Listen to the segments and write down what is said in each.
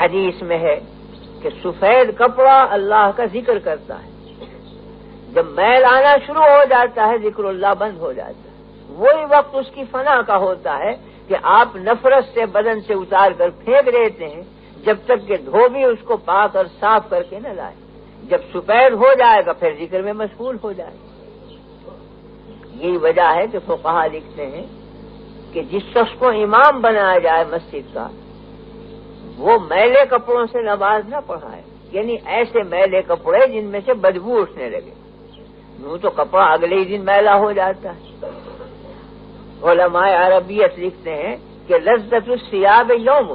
حدیث میں ہے کہ سفید کپڑا اللہ کا ذکر کرتا ہے، جب میل آنا شروع ہو جاتا ہے ذکر اللہ بند ہو جاتا ہے، وہی وقت اس کی فنا کا ہوتا ہے کہ آپ نفرت سے بدن سے اتار کر پھینک دیتے ہیں جب تک کہ دھوبی اس کو پاک اور صاف کر کے نہ لائے۔ جب سفید ہو جائے گا پھر ذکر میں مشغول ہو جائے گا۔ یہی وجہ ہے کہ فقہا لکھتے ہیں کہ جس شخص کو امام بنایا جائے مسجد کا، وہ میلے کپڑوں سے نماز نہ پڑھائے، یعنی ایسے میلے کپڑے جن میں سے بدبو اٹھنے لگے، یوں تو کپڑا اگلے ہی دن میلا ہو جاتا ہے۔ علماء عربیت لکھتے ہیں کہ لذت الثیاب یوم،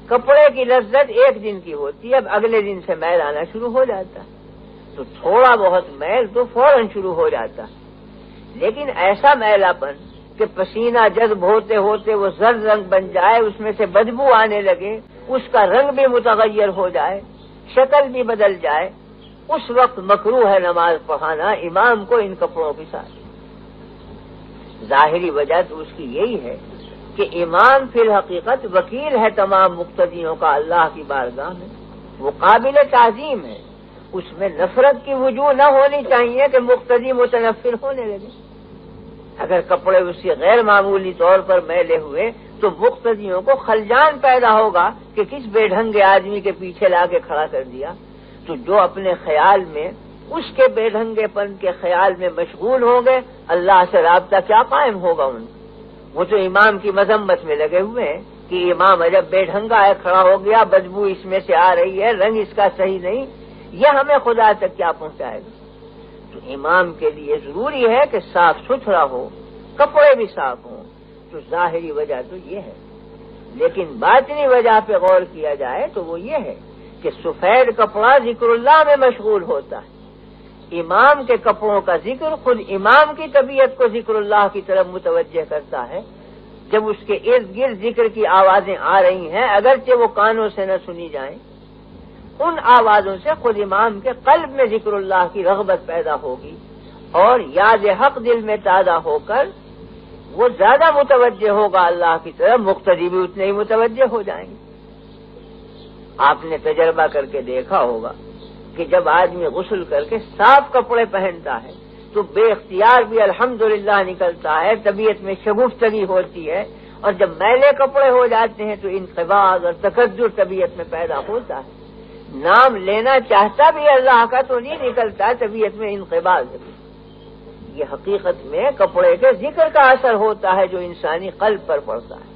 کپڑے کی لذت ایک دن کی ہوتی ہے، اب اگلے دن سے میل آنا شروع ہو جاتا ہے، تو تھوڑا بہت میل تو فوراً شروع ہو جاتا ہے، لیکن ایسا میلا پن کہ پسینہ جذب ہوتے ہوتے وہ زرد رنگ بن جائے، اس میں سے بدبو آنے لگے، اس کا رنگ بھی متغیر ہو جائے، شکل بھی بدل جائے، اس وقت مکروہ ہے نماز پڑھانا امام کو ان کپڑوں کے ساتھ۔ ظاہری وجہ تو اس کی یہی ہے کہ امام فی الحقیقت وکیل ہے تمام مقتدیوں کا اللہ کی بارگاہ میں، وہ قابل تعظیم ہے، اس میں نفرت کی وجوہ نہ ہونی چاہیے کہ مقتدی متنفر ہونے لگے۔ اگر کپڑے اس سے غیر معمولی طور پر میلے ہوئے تو مقتدیوں کو خلجان پیدا ہوگا کہ کس بے ڈھنگے آدمی کے پیچھے لا کے کھڑا کر دیا، تو جو اپنے خیال میں اس کے بے ڈھنگے پن کے خیال میں مشغول ہوں گے، اللہ سے رابطہ کیا قائم ہوگا ان کو؟ وہ تو امام کی مذمت میں لگے ہوئے ہیں کہ امام عجب بے ڈھنگا ہے، کھڑا ہو گیا، بدبو اس میں سے آ رہی ہے، رنگ اس کا صحیح نہیں، یہ ہمیں خدا تک کیا پہنچائے گا؟ تو امام کے لیے ضروری ہے کہ صاف ستھرا ہو، کپڑے بھی صاف ہوں، تو ظاہری وجہ تو یہ ہے، لیکن باطنی وجہ پہ غور کیا جائے تو وہ یہ ہے کہ سفید کپڑا ذکر اللہ میں مشغول ہوتا ہے، امام کے کپڑوں کا ذکر خود امام کی طبیعت کو ذکر اللہ کی طرف متوجہ کرتا ہے۔ جب اس کے ارد گرد ذکر کی آوازیں آ رہی ہیں، اگرچہ وہ کانوں سے نہ سنی جائیں، ان آوازوں سے خود امام کے قلب میں ذکر اللہ کی رغبت پیدا ہوگی اور یاد حق دل میں تازہ ہو کر وہ زیادہ متوجہ ہوگا اللہ کی طرف، مقتدی بھی اتنے ہی متوجہ ہو جائیں گے۔ آپ نے تجربہ کر کے دیکھا ہوگا کہ جب آدمی غسل کر کے صاف کپڑے پہنتا ہے تو بے اختیار بھی الحمدللہ نکلتا ہے، طبیعت میں شگفتگی ہوتی ہے، اور جب میلے کپڑے ہو جاتے ہیں تو انقباض اور تکدر طبیعت میں پیدا ہوتا ہے، نام لینا چاہتا بھی اللہ کا تو نہیں نکلتا، طبیعت میں انقباض ہے۔ یہ حقیقت میں کپڑے کے ذکر کا اثر ہوتا ہے جو انسانی قلب پر پڑتا ہے۔